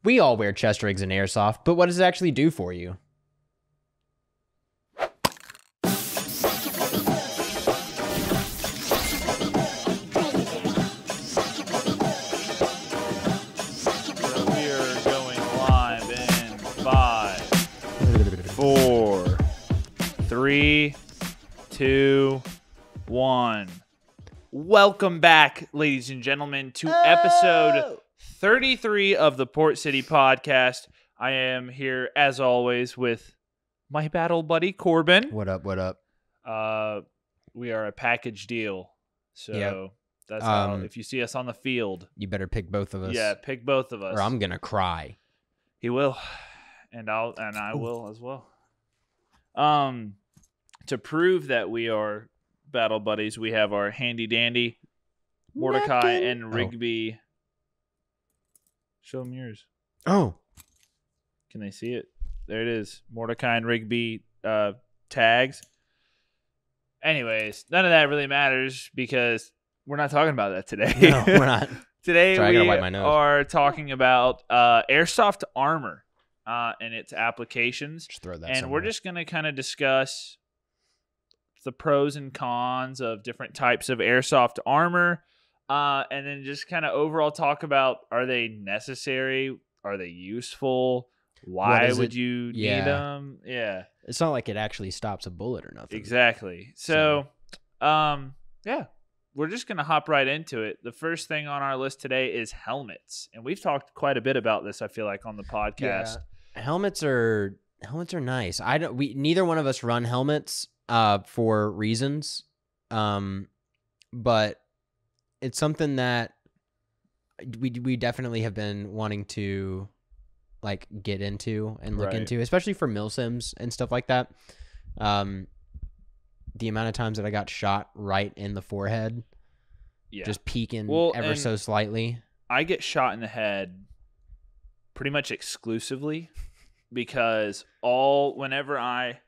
We all wear chest rigs in Airsoft, but what does it actually do for you? We are going live in 5, 4, 3, 2, 1. Welcome back, ladies and gentlemen, to episode 33 of the Port City Podcast. I am here, as always, with my battle buddy, Corbin. What up, what up? We are a package deal. So Yep. that's how, if you see us on the field, You better pick both of us. yeah, pick both of us. Or I'm gonna cry. He will, and I will as well. To prove that we are battle buddies, we have our handy dandy Mordecai and Rigby. Show them yours. Oh. Can they see it? There it is. Mordecai and Rigby tags. Anyways, none of that really matters because we're not talking about that today. No, we're not. Today Sorry, I gotta we wipe my nose. are talking about Airsoft armor and its applications. Just throw that And somewhere. we're just going to kind of discuss the pros and cons of different types of Airsoft armor. And then just kind of overall talk about, are they necessary? Are they useful? Why would you need them? Yeah, It's not like it actually stops a bullet or nothing. exactly. So, yeah, we're just going to hop right into it. The first thing on our list today is helmets. And we've talked quite a bit about this, I feel like, on the podcast. Yeah. Helmets are nice. Neither one of us run helmets for reasons. But it's something that we definitely have been wanting to like get into and look Right. into, especially for milsims and stuff like that. The amount of times that I got shot right in the forehead, Yeah. just peeking Well, ever and so slightly. I get shot in the head pretty much exclusively because whenever I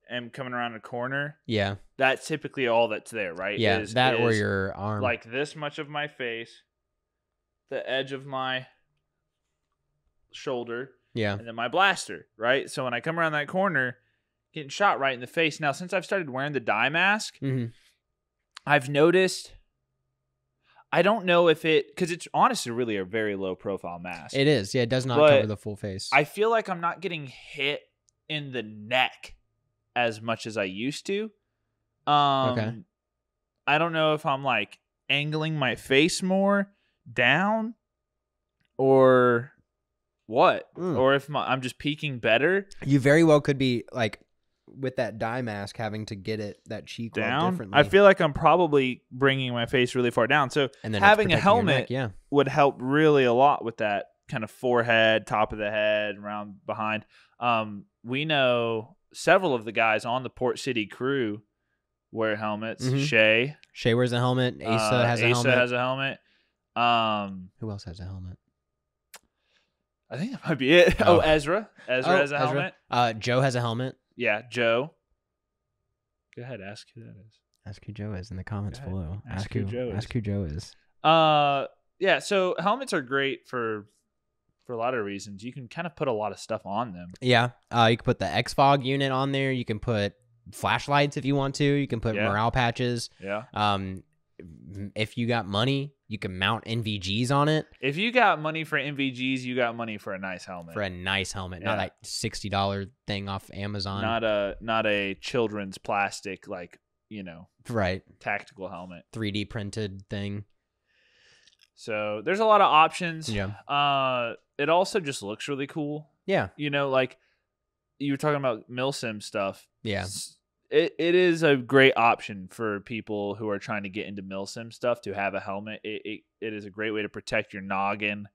am coming around a corner, Yeah, that's typically all that's there, right? yeah, or is your arm. like this much of my face, the edge of my shoulder, yeah, and then my blaster, right? So when I come around that corner, getting shot right in the face. Now, since I've started wearing the dye mask, hmm I've noticed. I don't know if because it's honestly really a very low profile mask. it is. Yeah, it does not But cover the full face. I feel like I'm not getting hit in the neck as much as I used to. Okay. I don't know if I'm like angling my face more down or what, or if I'm just peeking better. You very well could be like with that dye mask having to get that cheek well Down. differently. I feel like I'm probably bringing my face really far down. So and then having a it's protecting your helmet neck, yeah. would help really a lot with that kind of forehead, top of the head, around behind. We know several of the guys on the Port City crew wear helmets. Mhm. Shay wears a helmet. Asa has a helmet. Asa has a helmet. Who else has a helmet? I think that might be it. Oh. Ezra. Ezra has a helmet. Joe has a helmet. Yeah, Joe. Go ahead, ask who that is. Ask who Joe is in the comments Go ahead. below. Ask who Joe is. Ask who Joe is. Yeah, so helmets are great for a lot of reasons. You can kind of put a lot of stuff on them. Yeah. You can put the X-Fog unit on there. You can put flashlights if you want to. You can put Yeah. morale patches. Yeah. If you got money, you can mount NVGs on it If you got money for NVGs, you got money for a nice helmet. for a nice helmet, Yeah. not a $60 thing off Amazon. Not a children's plastic right. tactical helmet. 3D printed thing. So there's a lot of options. Yeah. It also just looks really cool. Yeah. Like you were talking about milsim stuff. Yeah. It is a great option for people who are trying to get into milsim stuff to have a helmet. It is a great way to protect your noggin.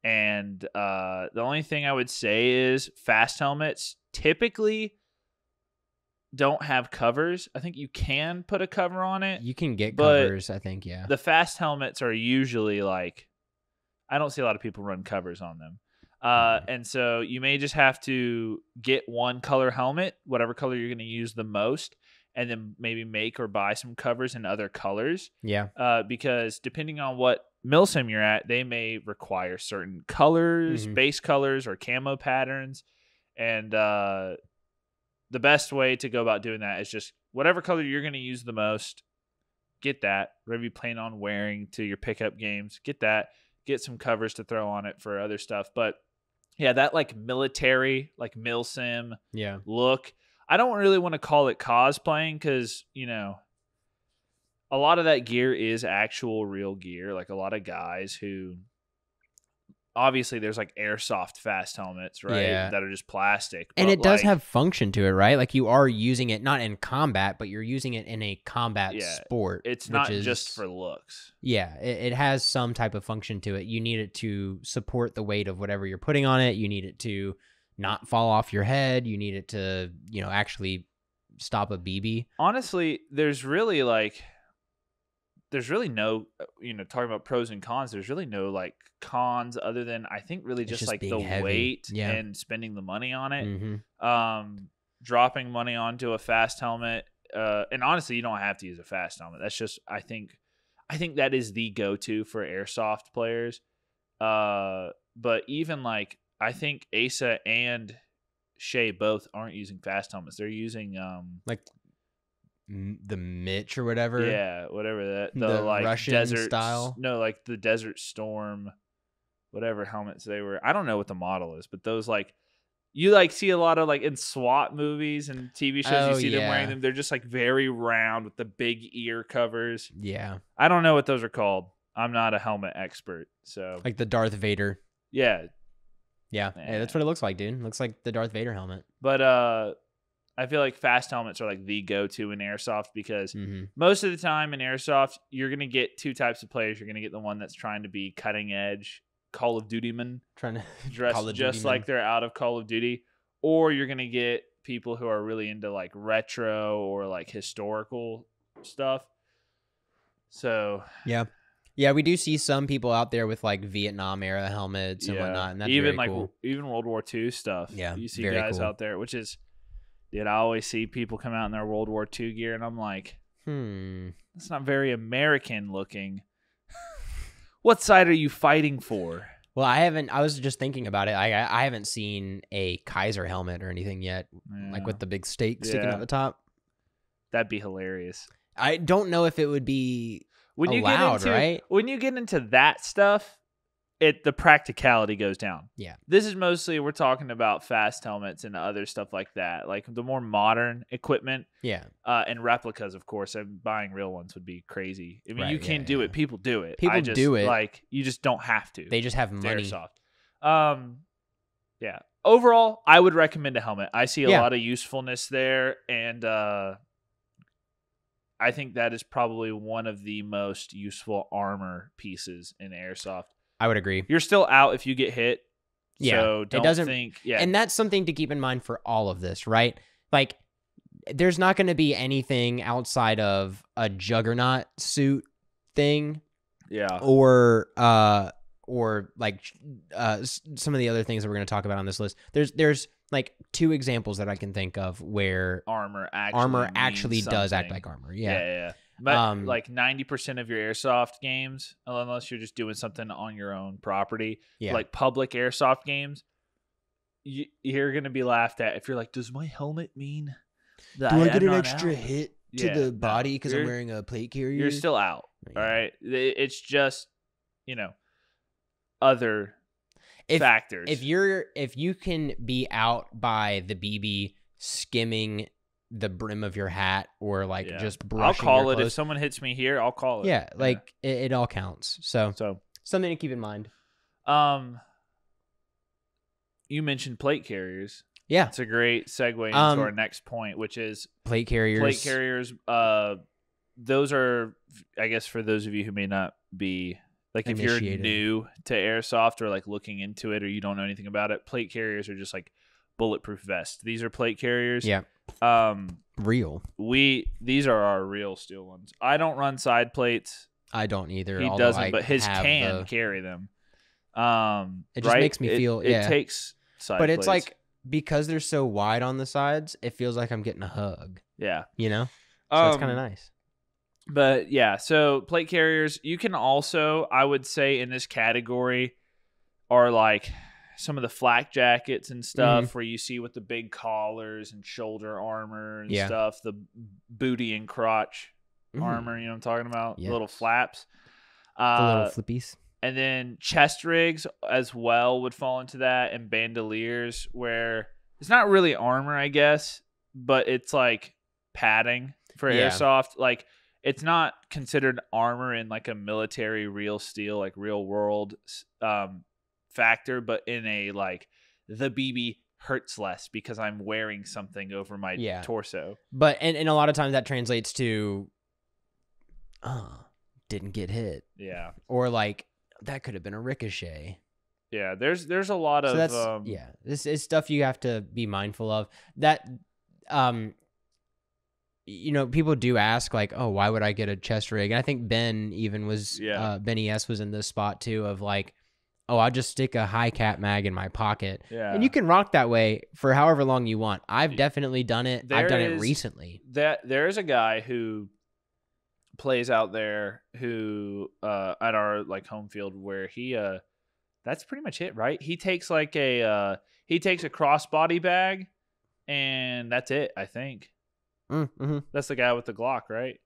And the only thing I would say is fast helmets typically don't have covers. I think you can put a cover on it. You can get But covers, I think, yeah. The fast helmets are usually like, I don't see a lot of people run covers on them. And so you may just have to get one color helmet, whatever color you're going to use the most, and then maybe make or buy some covers in other colors. Yeah. Because depending on what milsim you're at, they may require certain colors, Mhm. base colors, or camo patterns. And the best way to go about doing that is just whatever color you're going to use the most, get that. Whatever you plan on wearing to your pickup games, get that. Get some covers to throw on it for other stuff. But yeah, that like military, like milsim Yeah. look, I don't really want to call it cosplaying because, you know, a lot of that gear is actual real gear. Like a lot of guys who obviously there's like airsoft fast helmets, right? Yeah. That are just plastic. And but it does like, have function to it, right? Like you are using it not in combat, but you're using it in a combat Yeah, sport. it's which not is, just for looks. Yeah, it has some type of function to it. You need it to support the weight of whatever you're putting on it. You need it to not fall off your head. You need it to, actually stop a BB. Honestly, there's really no, talking about pros and cons, there's really no like cons other than I think really just like being the heavy. weight Yeah. and spending the money on it. Mm-hmm. Dropping money onto a fast helmet. And honestly, you don't have to use a fast helmet. That's just, I think that is the go-to for airsoft players. But even like, I think Asa and Shay both aren't using fast helmets. They're using, Like the Mitch or whatever. yeah, whatever that, The like Russian desert style. No, like the Desert Storm, whatever helmets they were. I don't know what the model is, but those like, you like see a lot of like in SWAT movies and TV shows, you see them wearing them. They're just like very round with the big ear covers. Yeah. I don't know what those are called. I'm not a helmet expert. So Like the Darth Vader. yeah. Yeah. Hey, that's what it looks like, dude. It looks like the Darth Vader helmet. But I feel like fast helmets are like the go-to in airsoft because Mm-hmm. most of the time in airsoft, you're going to get two types of players. You're going to get the one that's trying to be cutting edge Call of Duty man, Trying to dress Call of just Duty like man. they're out of Call of Duty, or you're going to get people who are really into like retro or like historical stuff. So Yeah. Yeah, we do see some people out there with like Vietnam era helmets and whatnot, and that's even very like cool. even World War II stuff. Yeah, you see very guys cool. out there, which is, dude, I always see people come out in their World War II gear, and I'm like, that's not very American looking. What side are you fighting for? Well, I was just thinking about it. I haven't seen a Kaiser helmet or anything yet, like with the big stake sticking out the top. That'd be hilarious. I don't know if it would be allowed, right? When you get into that stuff, the practicality goes down. Yeah. This is mostly, we're talking about fast helmets and other stuff like that, like the more modern equipment. Yeah. And replicas, of course. And buying real ones would be crazy. I mean, Right, you can do it. People do it. People do it. Like, you just don't have to. They just have money. Airsoft. Yeah. Overall, I would recommend a helmet. I see a lot of usefulness there, and I think that is probably one of the most useful armor pieces in airsoft. I would agree. You're still out if you get hit. Yeah. So don't think. Yeah. And that's something to keep in mind for all of this, right? Like, there's not going to be anything outside of a juggernaut suit thing. Yeah. Or like some of the other things that we're going to talk about on this list. There's like two examples that I can think of where armor actually does act like armor. Yeah. But like 90% of your airsoft games, unless you're just doing something on your own property, like public airsoft games, you're going to be laughed at if you're like, does my helmet mean that do I get I'm an not extra out? hit to the body because I'm wearing a plate carrier? You're still out. All right. It's just, other factors. If you can be out by the BB skimming the brim of your hat or like just brushing I'll call your it clothes. if someone hits me here. I'll call it. Yeah, like it all counts. So something to keep in mind. You mentioned plate carriers. Yeah, it's a great segue into our next point, which is plate carriers. Plate carriers. Those are, I guess, for those of you who may not be like, if you're new to airsoft or like looking into it or you don't know anything about it, plate carriers are just like bulletproof vests. These are plate carriers. Yeah. Real. These are our real steel ones. I don't run side plates. I don't either. He doesn't, but his can carry them. It just makes me feel. It takes side but plates. It's like, because they're so wide on the sides, it feels like I'm getting a hug. Yeah. So it's kind of nice. But yeah, so plate carriers, you can also, I would say in this category, are like some of the flak jackets and stuff where you see with the big collars and shoulder armor and stuff, the booty and crotch armor, you know what I'm talking about? Yes. The little flaps. The little flippies. And then chest rigs as well would fall into that, and bandoliers, where it's not really armor, I guess, but it's like padding for airsoft. Like, it's not considered armor in like a military real steel, like real world factor, but in a like the BB hurts less because I'm wearing something over my torso. But and a lot of times that translates to didn't get hit. Yeah. Or like that could have been a ricochet. Yeah, there's a lot of this is stuff you have to be mindful of. That you know, people do ask like, oh, why would I get a chest rig? And I think Ben even was Ben ES was in this spot too of like, oh, I'll just stick a high cap mag in my pocket. Yeah. And you can rock that way for however long you want. I've definitely done it. I've done it recently. There's a guy who plays out there who at our like home field where he that's pretty much it, right? He takes like a crossbody bag and that's it, I think. Mm-hmm. That's the guy with the Glock, right?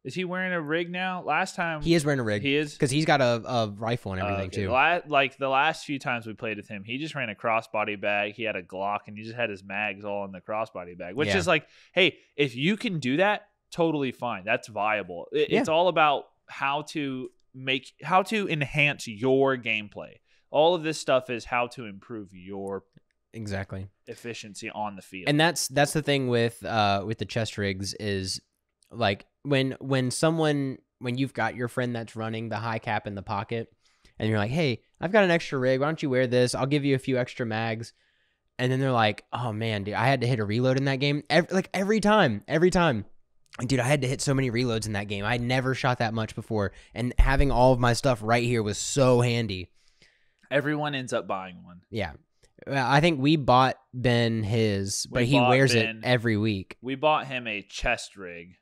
Is he wearing a rig now? Last time he is wearing a rig. He is, because he's got a rifle and everything too. Like the last few times we played with him, he just ran a crossbody bag. He had a Glock and he just had his mags all in the crossbody bag, which is like, hey, if you can do that, totally fine. That's viable. It's all about how to enhance your gameplay. All of this stuff is how to improve your efficiency on the field. And that's the thing with the chest rigs is like when you've got your friend that's running the high cap in the pocket and you're like, hey, I've got an extra rig, why don't you wear this? I'll give you a few extra mags. And then they're like, oh man, dude, I had to hit a reload in that game every time. Dude, I had to hit so many reloads in that game. I had never shot that much before, and having all of my stuff right here was so handy. Everyone ends up buying one. Yeah. I think we bought Ben his, but he wears it every week. We bought him a chest rig.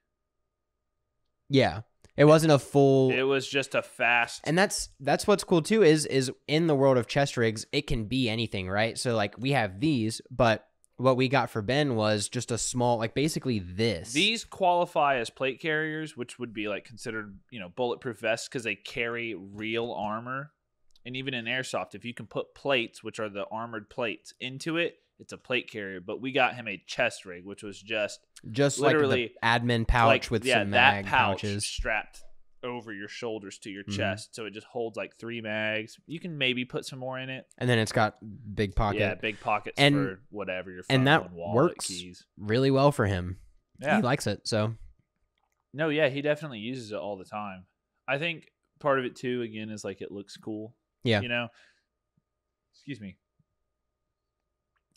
Yeah. It wasn't a full... It was just a fast... And that's what's cool too is in the world of chest rigs, it can be anything, right? So like we have these, but what we got for Ben was just a small, like basically this. These qualify as plate carriers, which would be like considered, bulletproof vests because they carry real armor. And even in Airsoft, if you can put plates, which are the armored plates, into it, it's a plate carrier. But we got him a chest rig, which was just literally like the admin pouch with some mag pouches strapped over your shoulders to your chest. So it just holds like 3 mags. You can maybe put some more in it. And then it's got big pocket. Yeah, big pockets for whatever your phone, and that wallet, works keys. Really well for him. Yeah. He likes it. So no, yeah, he definitely uses it all the time. I think part of it too, again, is like it looks cool. Yeah. Excuse me.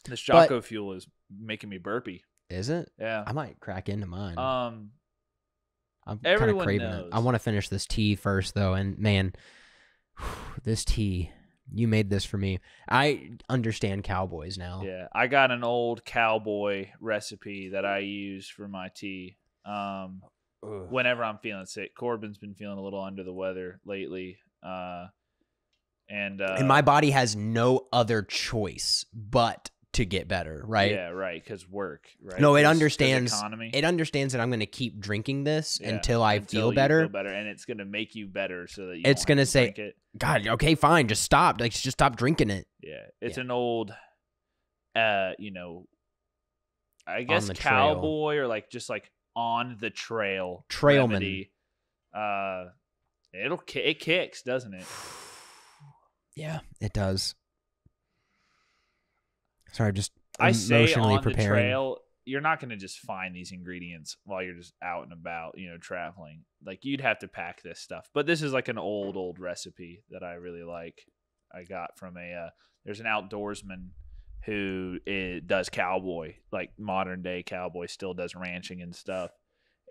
This Jocko fuel is making me burpy. Is it? Yeah. I might crack into mine. I'm kind of craving it. I want to finish this tea first, though. And man, this tea, you made this for me. I understand cowboys now. Yeah. I got an old cowboy recipe that I use for my tea. Whenever I'm feeling sick. Corbin's been feeling a little under the weather lately. And my body has no other choice but to get better, right? Yeah, right, because work, right? No, it understands economy. It understands that I'm going to keep drinking this until I feel better. And it's going to make you better so that it's going to say, it. God, okay, fine, just stop. Like, just stop drinking it. Yeah, it's an old, I guess cowboy or like just like on the trail trailman. It kicks, doesn't it? Yeah, it does. Sorry, just I say emotionally on preparing. The trail, you're not going to just find these ingredients while you're just out and about, traveling. Like you'd have to pack this stuff. But this is like an old recipe that I really like. I got from there's an outdoorsman who does cowboy, like modern day cowboy, still does ranching and stuff.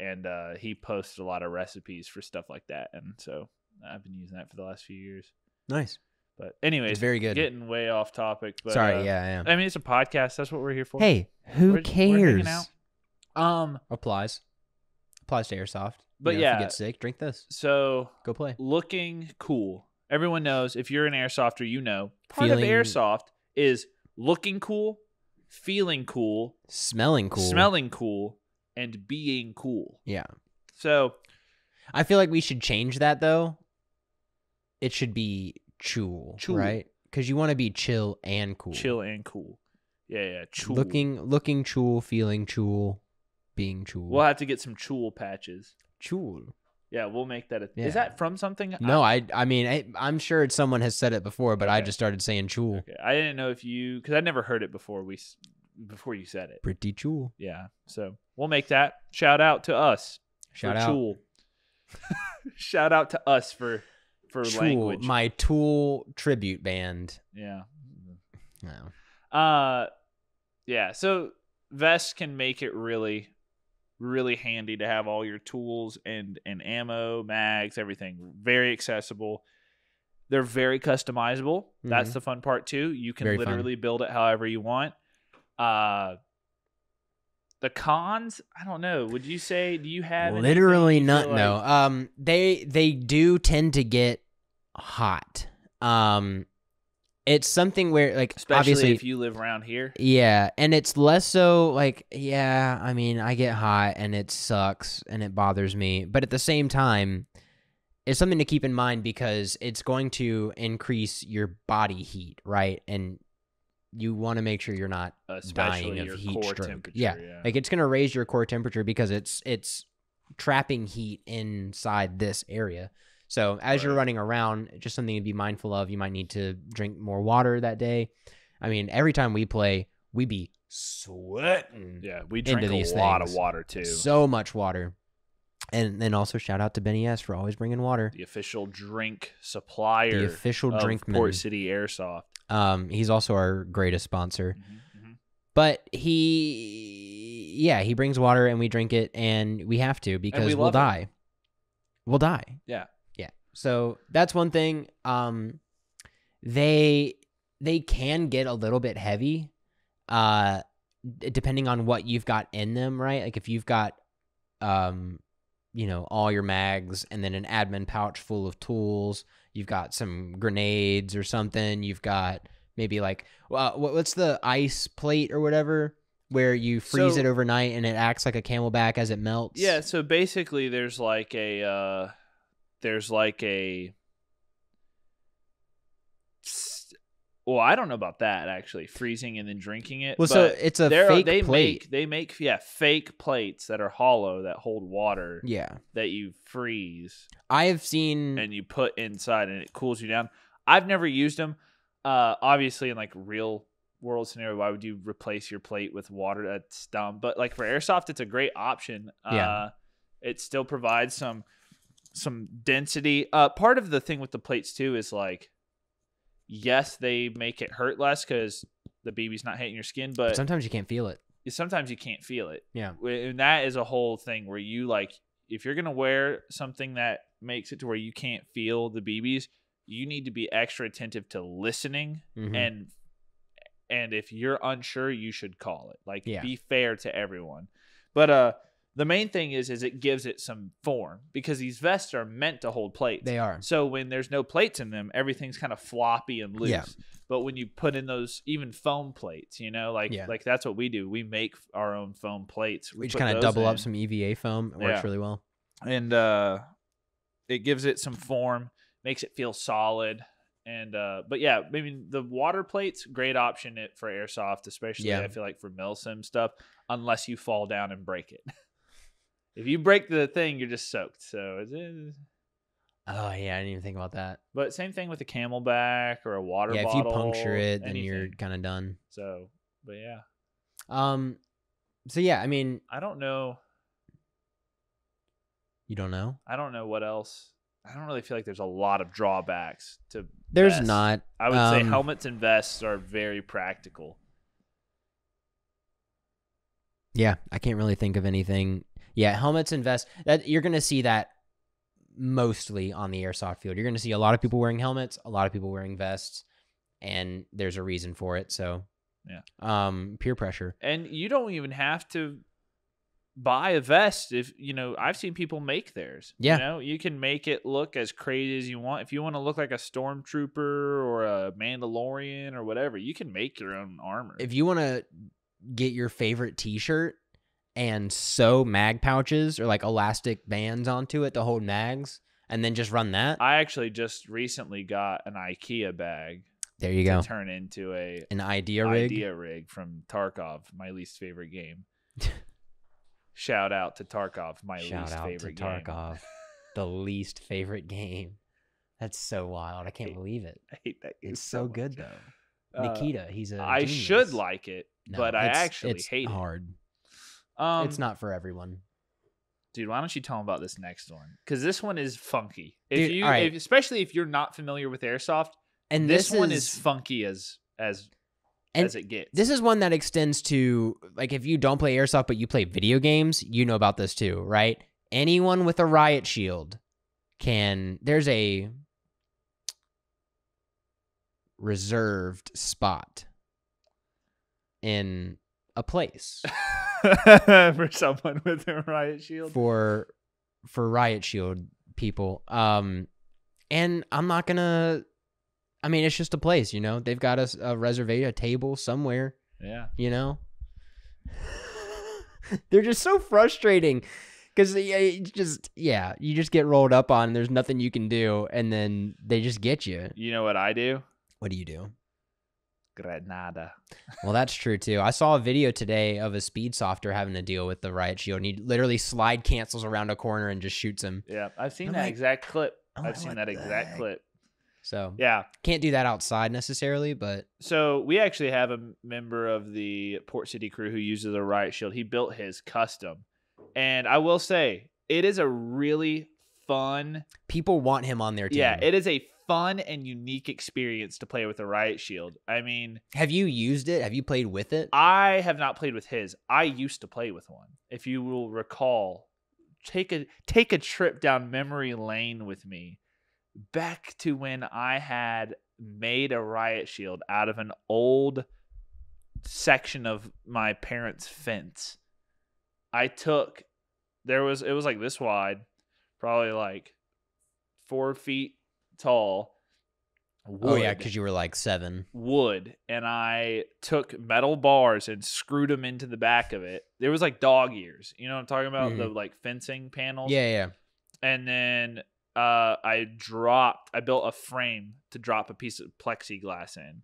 And he posts a lot of recipes for stuff like that. And so I've been using that for the last few years. Nice. But anyways, it's very good. Getting way off topic. But, sorry, yeah. I mean, it's a podcast. That's what we're here for. Hey, who cares? We're hanging out. Applies to Airsoft. But if yeah, you get sick, drink this. so Go play. looking cool. Everyone knows if you're an airsofter, you know part of Feeling- airsoft is looking cool, feeling cool, Smelling cool. smelling cool, and being cool. Yeah. So I feel like we should change that though. It should be chool, right? Because you want to be chill and cool. chill and cool. Yeah, chool. Looking chool, feeling chool, being chool. We'll have to get some chool patches. Chool. Yeah, we'll make that. Yeah. Is that from something? No, I mean, I'm sure someone has said it before, but I Okay. just started saying chool. Okay. I didn't know if you, because I never heard it before you said it. Pretty chool. Yeah, so we'll make that. Shout out to us. Shout for out. Chool. Shout out to us for Chool, language. my Tool tribute band. Yeah. No. Yeah. So vests can make it really, really handy to have all your tools and ammo, mags, everything very accessible. They're very customizable. That's the fun part too. You can Very literally build it however you want. The cons, I don't know. Would you say? Do you have Literally anything you not? feel No. They do tend to get hot. It's something where like especially obviously if you live around here? yeah, and it's less so like yeah. I mean, I get hot and it sucks and it bothers me, but at the same time, it's something to keep in mind because it's going to increase your body heat, right? And you want to make sure you're not Especially dying of your heat core stroke. temperature. Yeah. Yeah. Like it's going to raise your core temperature because it's trapping heat inside this area. So as you're Right. running around, just something to be mindful of. You might need to drink more water that day. I mean, every time we play, we be sweating. Yeah, we drink these a lot of things. water too. So much water. And then also shout out to Benny S for always bringing water. The official drink supplier. The official of drinkman. Port City Airsoft. He's also our greatest sponsor. Mm-hmm. But he brings water and we drink it and we have to because we we'll love it. die. We'll die. Yeah. Yeah. So that's one thing. They can get a little bit heavy, depending on what you've got in them, right? Like if you've got, all your mags and then an admin pouch full of tools, you've got some grenades or something. You've got maybe like, what's the ice plate or whatever where you freeze it overnight and it acts like a camelback as it melts? Yeah, so basically there's like a well, I don't know about that actually, freezing and then drinking it. Well, but so it's a fake plate. They make fake plates that are hollow that hold water Yeah. that you freeze I have seen. and you put inside and it cools you down. I've never used them. Obviously in like real world scenario, why would you replace your plate with water? That's dumb. But like for airsoft, it's a great option. Yeah. It still provides some density. Part of the thing with the plates too is like, yes, they make it hurt less because the BB's not hitting your skin, but sometimes you can't feel it. sometimes you can't feel it. Yeah. And that is a whole thing where you like, if you're going to wear something that makes it to where you can't feel the BBs, you need to be extra attentive to listening. Mhm. And if you're unsure, you should call it. Like, Yeah. be fair to everyone. But the main thing is it gives it some form because these vests are meant to hold plates. They are. So when there's no plates in them, everything's kind of floppy and loose. Yeah. But when you put in those even foam plates, like that's what we do. We make our own foam plates. We just put kind of those double up in, some EVA foam. It Yeah. works really well. and it gives it some form, makes it feel solid. And but yeah, I mean the water plates, great option for airsoft, especially Yeah. I feel like for milsim stuff, unless you fall down and break it. If you break the thing, you're just soaked. So Oh yeah, I didn't even think about that. but same thing with a camelback or a water Yeah, if bottle. you puncture it, then you're anything. kind of done. So, but yeah, So yeah, I mean, I don't know. you don't know. I don't know what else. I don't really feel like there's a lot of drawbacks to. There's vests. not. I would say helmets and vests are very practical. Yeah, I can't really think of anything. Yeah, helmets and vests. That you're gonna see that mostly on the airsoft field. You're gonna see a lot of people wearing helmets, a lot of people wearing vests, and there's a reason for it. So Yeah. peer pressure. And you don't even have to buy a vest. If I've seen people make theirs. Yeah. You can make it look as crazy as you want. If you want to look like a stormtrooper or a Mandalorian or whatever, you can make your own armor. If you want to get your favorite t-shirt and sew mag pouches or like elastic bands onto it to hold mags and then just run that. I actually just recently got an IKEA bag. There you go. Turn into an idea rig. Idea rig from Tarkov, my least favorite game. Shout out to Tarkov, my least favorite game. Tarkov, the least favorite game. That's so wild. I can't believe it. I hate that game. It's so good though. Nikita, he's a I genius. should like it, No, but I actually it's hate hard. it. It's not for everyone. Dude, why don't you tell them about this next one? Because this one is funky. Especially if you're not familiar with Airsoft, and this one is funky as it gets. This is one that extends to, like, if you don't play Airsoft but you play video games, you know about this too, right? Anyone with a riot shield there's a reserved spot in a place for someone with a riot shield. For riot shield people. And I'm not gonna, I mean, it's just a place, they've got a reservation, a table somewhere. Yeah. They're just so frustrating because you just get rolled up on. There's nothing you can do, and then they just get you. You know what I do? What do you do? Granada. Well, that's true too. I saw a video today of a speed softer having to deal with the riot shield, and he literally slide cancels around a corner and just shoots him. Yeah, I've seen that exact clip. I've seen that exact clip. So yeah, can't do that outside necessarily, but so we actually have a member of the Port City crew who uses a riot shield. He built his custom, and I will say it is a really fun. People want him on their team. Yeah, it is a fun and unique experience to play with a riot shield. I mean, have you used it? Have you played with it? I have not played with his. I used to play with one. If you will recall, take a trip down memory lane with me. Back to when I had made a riot shield out of an old section of my parents' fence. It was like this wide, probably like 4 feet tall. Wood. Oh yeah, because you were like 7. Wood, and I took metal bars and screwed them into the back of it. There was like dog ears. You know what I'm talking about? Mm-hmm. The like fencing panels. Yeah. And then I built a frame to drop a piece of plexiglass in,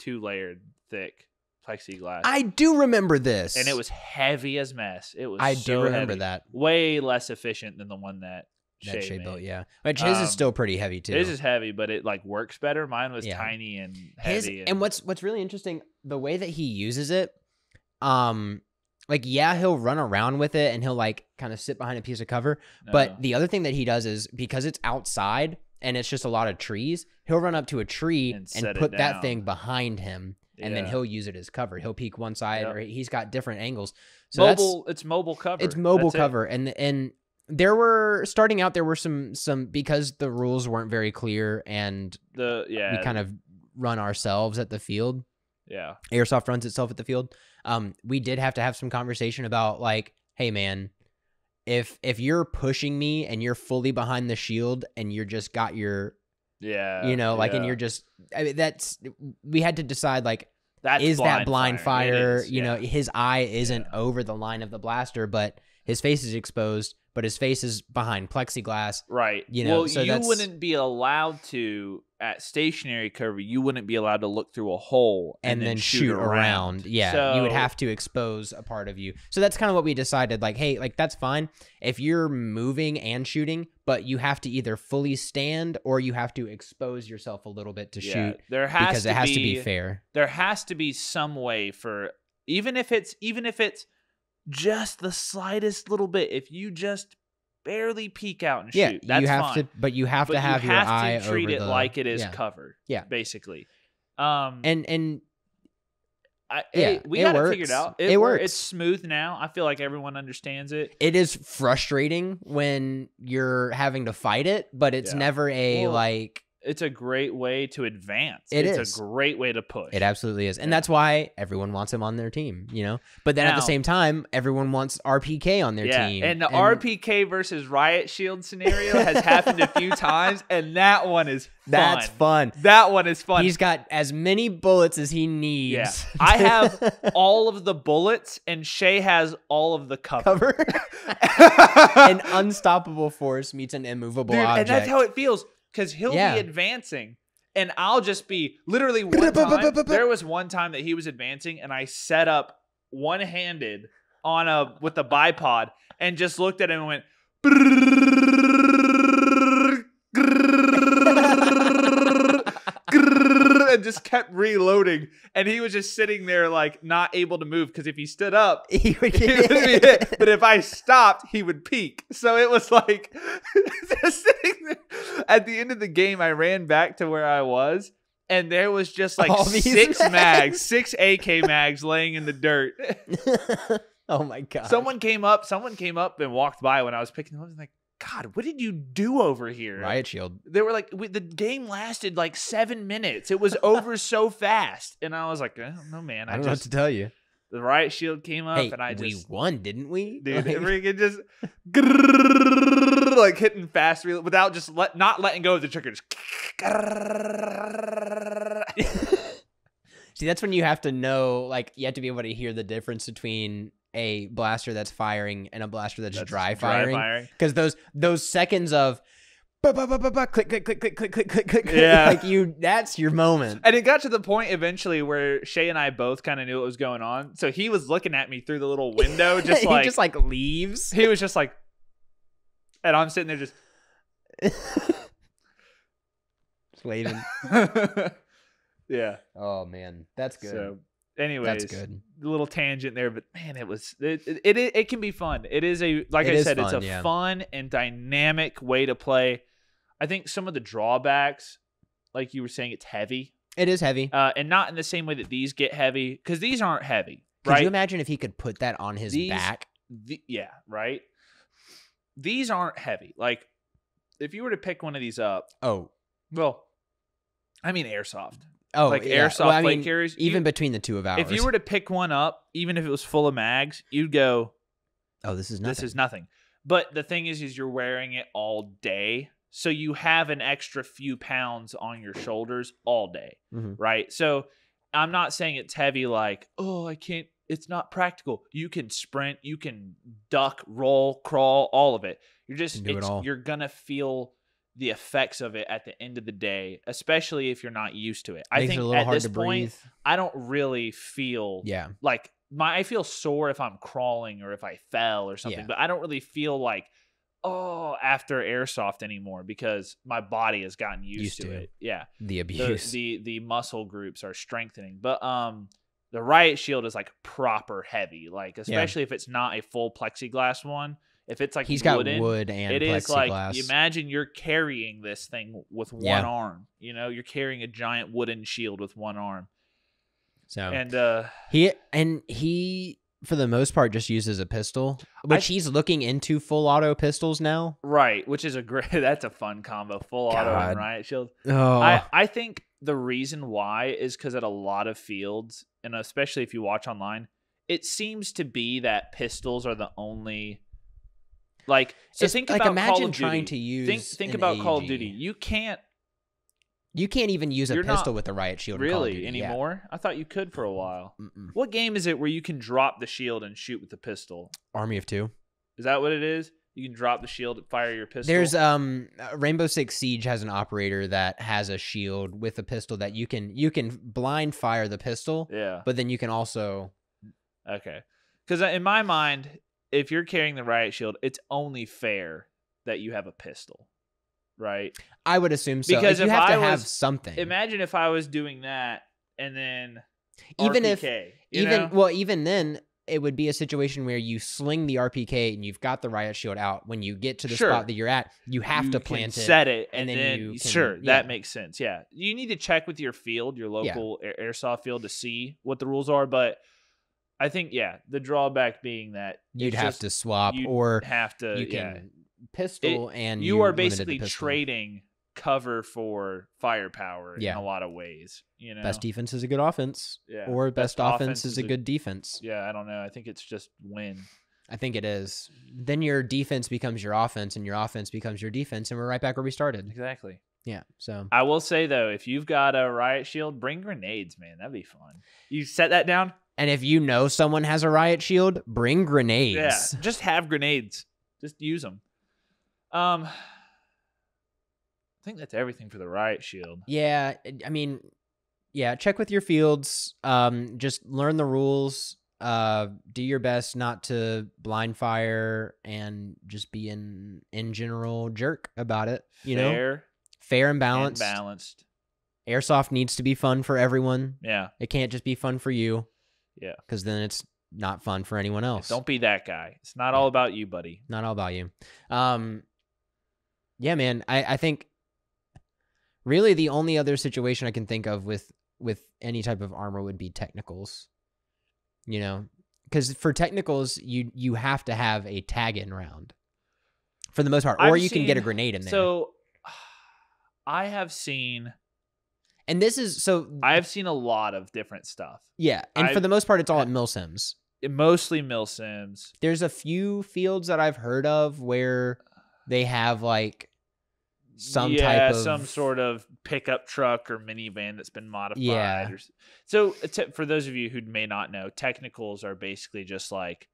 2-layered thick plexiglass. I do remember this, and it was heavy as mess. It was. I do remember that. Way less efficient than the one that Shay built. Yeah, but his is still pretty heavy too. His is heavy, but it like works better. Mine was tiny and heavy. And what's really interesting, the way that he uses it, like, yeah, he'll run around with it and he'll like kind of sit behind a piece of cover. No. But the other thing that he does is, because it's outside and it's just a lot of trees, he'll run up to a tree and put that thing behind him. And then he'll use it as cover. He'll peek one side, or he's got different angles. So it's mobile cover. It's mobile cover. And there were some because the rules weren't very clear, and we kind of run ourselves at the field. Yeah. Airsoft runs itself at the field. We did have to have some conversation about, like, hey man, if you're pushing me and you're fully behind the shield and you're just got your, and you're just, we had to decide, like, is that blind fire? His eye isn't over the line of the blaster, but his face is exposed, but his face is behind plexiglass. Right. So you wouldn't be allowed to, at stationary cover, you wouldn't be allowed to look through a hole and then shoot around. Yeah. So, you would have to expose a part of you. So that's kind of what we decided. Like, hey, like, that's fine if you're moving and shooting, but you have to either fully stand or you have to expose yourself a little bit to shoot. It has to be fair. There has to be some way for, even if it's just the slightest little bit, if you just barely peek out and shoot, that's fine. But you have to have your eye over treat it like it is covered. Yeah, basically. We got it figured out. It works. It's smooth now. I feel like everyone understands it. It is frustrating when you're having to fight it, but it's never It's a great way to advance. It's a great way to push. It absolutely is. And that's why everyone wants him on their team, you know? But then at the same time, everyone wants RPK on their team. And the RPK versus Riot Shield scenario has happened a few times, and that one is fun. That's fun. That one is fun. He's got as many bullets as he needs. Yeah. I have all of the bullets, and Shay has all of the cover. An unstoppable force meets an immovable object. And that's how it feels. Because he'll be advancing, and I'll just be literally one time. There was one time that he was advancing, and I set up one-handed with a bipod and just looked at him and went, and just kept reloading. And he was just sitting there like not able to move because if he stood up, he would be hit. But if I stopped, he would peek. So it was like just sitting there. At the end of the game, I ran back to where I was, and there was just like six AK mags laying in the dirt. Oh my God. Someone came up and walked by when I was picking them up. I was like, God, what did you do over here? Riot Shield. They were like, the game lasted like 7 minutes. It was over so fast. And I was like, I don't know, man. I don't know what to tell you. The Riot Shield came up, and I just... we won, didn't we? Dude, it just... like hitting fast without just not letting go of the trigger. Just... See, that's when you have to know, like, you have to be able to hear the difference between a blaster that's firing and a blaster that's dry firing. Because those seconds of click, click, click, click, click, click, click, click, yeah, like that's your moment. And it got to the point eventually where Shay and I both kind of knew what was going on. So he was looking at me through the little window, just he like just like leaves. He was just like, and I'm sitting there just waving. Yeah. Oh man, that's good. So, anyways, that's good. A little tangent there, but man, it can be fun. It is it's a fun and dynamic way to play. I think some of the drawbacks, like you were saying, it's heavy. It is heavy, and not in the same way that these get heavy, because these aren't heavy. Could you imagine if he could put that on his back? Yeah, right. These aren't heavy. Like, if you were to pick one of these up, airsoft. Oh, like yeah. airsoft plate carriers. Even between the two of ours. If you were to pick one up, even if it was full of mags, you'd go, "Oh, this is nothing." This is nothing. But the thing is you're wearing it all day, so you have an extra few pounds on your shoulders all day, right? So I'm not saying it's heavy. Like, oh, I can't. It's not practical. You can sprint, you can duck, roll, crawl, all of it. You're gonna feel the effects of it at the end of the day, especially if you're not used to it. I think at this point, I don't really feel like I feel sore if I'm crawling or if I fell or something, but I don't really feel like, after airsoft anymore because my body has gotten used to it. Yeah. The abuse. The muscle groups are strengthening. But the Riot Shield is like proper heavy, like especially if it's not a full plexiglass one. If it's like he's got wood and it plexiglass. Is like, imagine you're carrying this thing with one arm. You know, you're carrying a giant wooden shield with one arm. So and he for the most part just uses a pistol, which he's looking into full auto pistols now. Right, which is that's a fun combo, full auto and Riot Shield. Oh. I think the reason why is because at a lot of fields, and especially if you watch online, it seems to be that pistols are the only. Like, so think about imagine Call of Duty. trying to use think about Call of Duty. You can't even use a pistol with a Riot Shield. Really anymore? Yeah. I thought you could for a while. What game is it where you can drop the shield and shoot with the pistol? Army of Two. Is that what it is? You can drop the shield and fire your pistol. There's Rainbow Six Siege has an operator that has a shield with a pistol that you can blind fire the pistol. Yeah. But then you can also. Okay. Because in my mind, if you're carrying the Riot Shield, it's only fair that you have a pistol, right? I would assume so. Because you have to have something. Imagine if I was doing that and then even RPK, even then it would be a situation where you sling the RPK and you've got the Riot Shield out. When you get to the spot that you're at, you have to plant it, set it, and then you can, that makes sense. Yeah, you need to check with your field, your local airsoft field, to see what the rules are, but. I think, the drawback being that you'd have to swap or have to, you can pistol and you are basically trading cover for firepower Yeah. in a lot of ways. You know, Best defense is a good offense. Yeah. Or best offense is a good defense. Yeah, I don't know. I think it's just win. I think it is. Then your defense becomes your offense, and your offense becomes your defense, and we're right back where we started. Exactly. Yeah. So I will say though, if you've got a riot shield, bring grenades, man. That'd be fun. You set that down. and if you know someone has a riot shield, bring grenades. Yeah, just have grenades. Just use them. I think that's everything for the riot shield. Yeah, I mean, yeah, check with your fields. Just learn the rules. Do your best not to blind fire and just be in general jerk about it. You know, fair and balanced. Airsoft needs to be fun for everyone. Yeah, it can't just be fun for you. Yeah, because then it's not fun for anyone else. Don't be that guy. It's not all about you, buddy. Not all about you. Yeah, man. I think really the only other situation I can think of with any type of armor would be technicals. You know, because for technicals, you have to have a tag in round for the most part, or you can get a grenade in there. So I have seen, and this is so I have seen a lot of different stuff. Yeah, and for the most part, it's all at milsims. Mostly milsims. There's a few fields that I've heard of where they have like some sort of pickup truck or minivan that's been modified. Yeah. So for those of you who may not know, technicals are basically just like,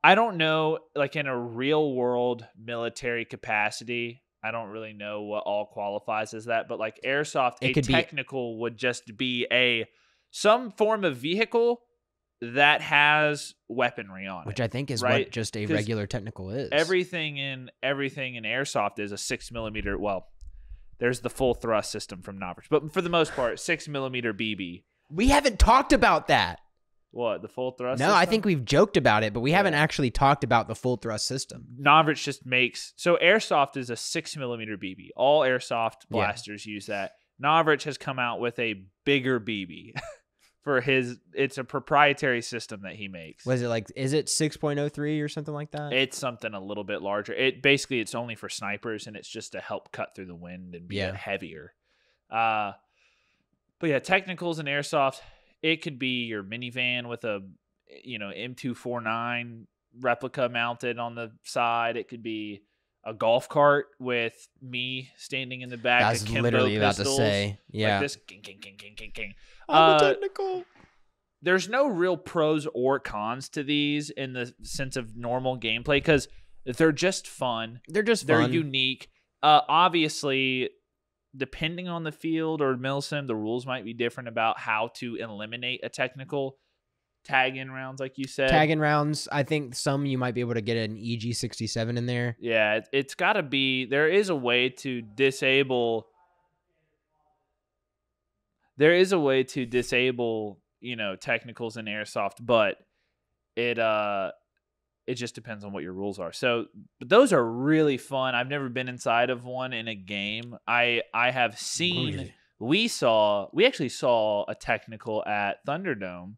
I don't know, like in a real world military capacity, I don't really know what all qualifies as that, but like Airsoft, a technical would just be some form of vehicle that has weaponry on it, which I think is what just a regular technical is. Everything in Airsoft is a 6mm. Well, there's the full thrust system from Novice, but for the most part, 6mm BB. We haven't talked about that. What, the full thrust? No, system? I think we've joked about it, but we haven't actually talked about the full thrust system. Novice just makes Airsoft is a 6mm BB. All Airsoft blasters use that. Novice has come out with a bigger BB. It's a proprietary system that he makes. Was it is it 6.03 or something like that? It's something a little bit larger. It's only for snipers, and it's just to help cut through the wind and be heavier. But yeah, technicals in Airsoft, it could be your minivan with a M249 replica mounted on the side. It could be a golf cart with me standing in the back. I was literally about to say, yeah. Like this, king, king, king, king, king, king. I'm a technical. There's no real pros or cons to these in the sense of normal gameplay because they're just fun. They're unique. Obviously, depending on the field or milsim, the rules might be different about how to eliminate a technical. Tag in rounds, like you said. Tag in rounds. I think some you might be able to get an EG67 in there. Yeah, it's got to be. There is a way to disable. Technicals in Airsoft, but it just depends on what your rules are. So, but those are really fun. I've never been inside of one in a game. I have seen. We actually saw a technical at Thunderdome.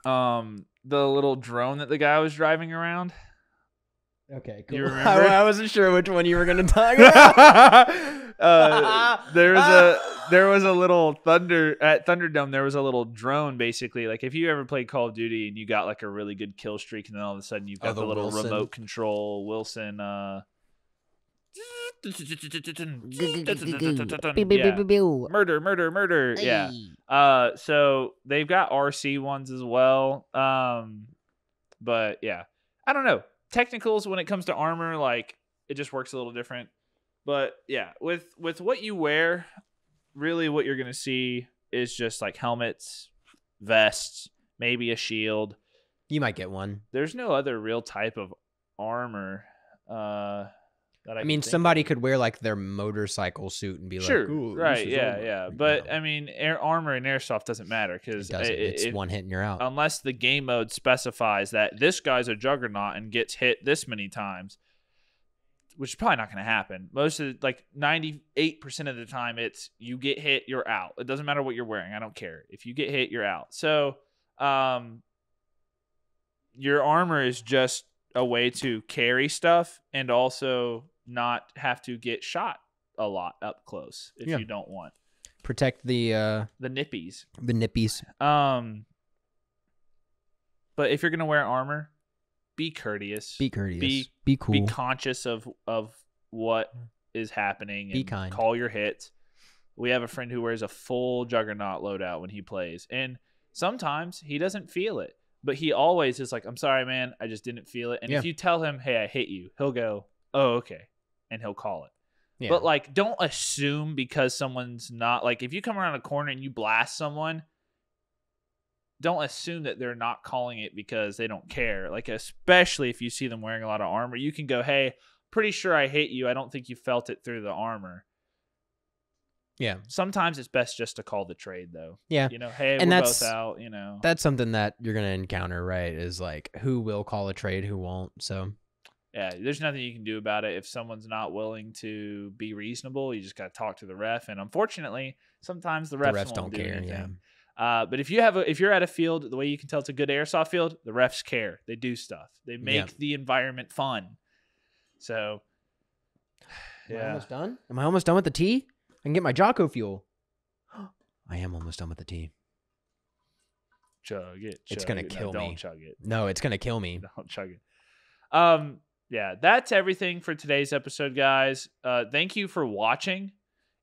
The little drone that the guy was driving around. Okay, cool. You remember? I wasn't sure which one you were going to talk about. There was a little at Thunderdome. There was a little drone, basically. Like if you ever played Call of Duty and you got like a really good kill streak, and then all of a sudden you've got the little Wilson. remote control Wilson. Murder. Yeah. So they've got RC ones as well. But yeah, I don't know. Technicals when it comes to armor, like it just works a little different. But yeah, with what you wear, really what you're gonna see is just like helmets, vests, maybe a shield. You might get one. There's no other real type of armor. I mean, somebody could wear like their motorcycle suit and be like, "Ooh, right, yeah." But I mean, armor in Airsoft doesn't matter because it's one hit and you're out. Unless the game mode specifies that this guy's a juggernaut and gets hit this many times, which is probably not going to happen. Most of 98% of the time, it's you get hit, you're out. It doesn't matter what you're wearing. I don't care. If you get hit, you're out. So, your armor is just a way to carry stuff and also not have to get shot a lot up close if you don't want. Protect the nippies. The nippies. But if you're gonna wear armor, be courteous. Be courteous. Be cool. Be conscious of what is happening. Be and kind. Call your hits. We have a friend who wears a full juggernaut loadout when he plays, and sometimes he doesn't feel it, but he always is like, "I'm sorry, man, I just didn't feel it." And if you tell him, "Hey, I hit you," he'll go, "Oh, okay," and he'll call it. Yeah. But like, don't assume because someone's not like, if you come around a corner and you blast someone, don't assume that they're not calling it because they don't care. Like, especially if you see them wearing a lot of armor, you can go, "Hey, pretty sure I hit you. I don't think you felt it through the armor." Yeah. Sometimes it's best just to call the trade, though. Yeah. You know, hey, and we're both out, you know. That's something that you're going to encounter, right? Is like, who will call a trade, who won't. So, yeah, there's nothing you can do about it. If someone's not willing to be reasonable, you just got to talk to the ref. And unfortunately, sometimes the refs won't don't do care. anything. Yeah. But if you're at a field, the way you can tell it's a good airsoft field, the refs care. They do stuff. They make the environment fun. So, Am I almost done? Am I almost done with the tea? I can get my Jocko fuel. I am almost done with the tea. Chug it. It's going to kill me. Don't chug it. No, it's going to kill me. Don't chug it. Yeah, that's everything for today's episode, guys. Thank you for watching.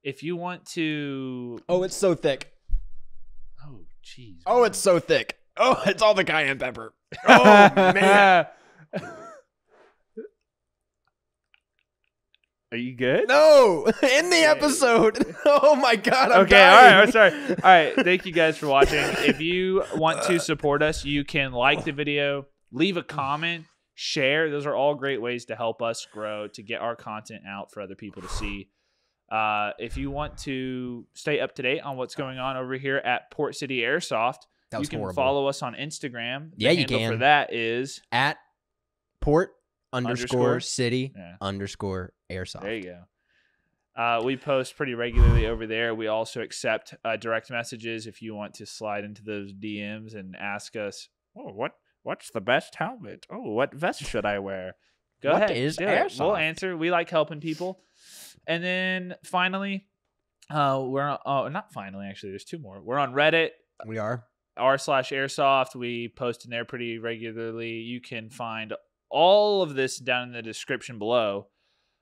If you want to... Oh, it's so thick. Oh, jeez. Oh, it's so thick. Oh, it's all the cayenne pepper. Oh, man. Are you good? No, in the episode. Oh my God. I'm okay. dying. All right. I'm sorry. All right. Thank you guys for watching. If you want to support us, you can like the video, leave a comment, share. Those are all great ways to help us grow, to get our content out for other people to see. If you want to stay up to date on what's going on over here at Port City Airsoft, you can follow us on Instagram. The handle for that is at Port_City_Airsoft. There you go. We post pretty regularly over there. We also accept direct messages if you want to slide into those DMs and ask us, "Oh, what's the best helmet? Oh, what vest should I wear?" Go ahead. What is Airsoft? We'll answer. We like helping people. And then finally, we're not finally, actually, there's two more. We're on Reddit. We are r/Airsoft. We post in there pretty regularly. You can find all of this down in the description below.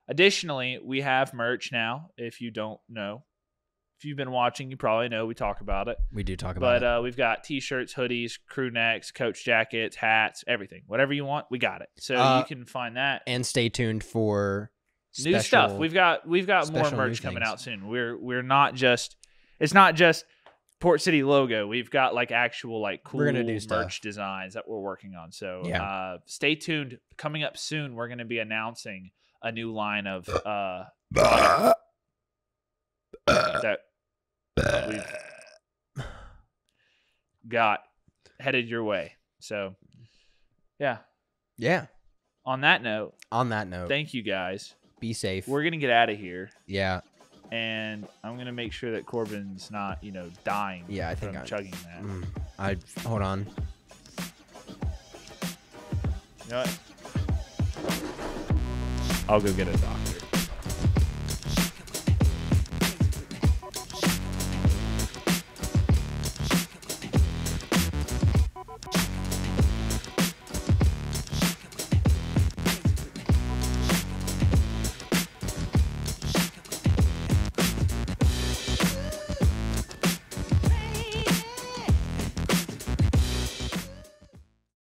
Additionally, we have merch now. If you don't know, if you've been watching, you probably know we talk about it. We do talk about it. But we've got t-shirts, hoodies, crew necks, coach jackets, hats, everything. Whatever you want, we got it. So you can find that. And stay tuned for new stuff. We've got more merch coming out soon. We're not just, it's not just Port City logo. We've got like actual like cool merch designs that we're working on. So stay tuned. Coming up soon, we're going to be announcing a new line of that we've got headed your way. So yeah. On that note, thank you guys. Be safe. We're gonna get out of here. Yeah. And I'm gonna make sure that Corbin's not, dying. Yeah, I think I'm chugging that. Hold on. You know what? I'll go get a doctor.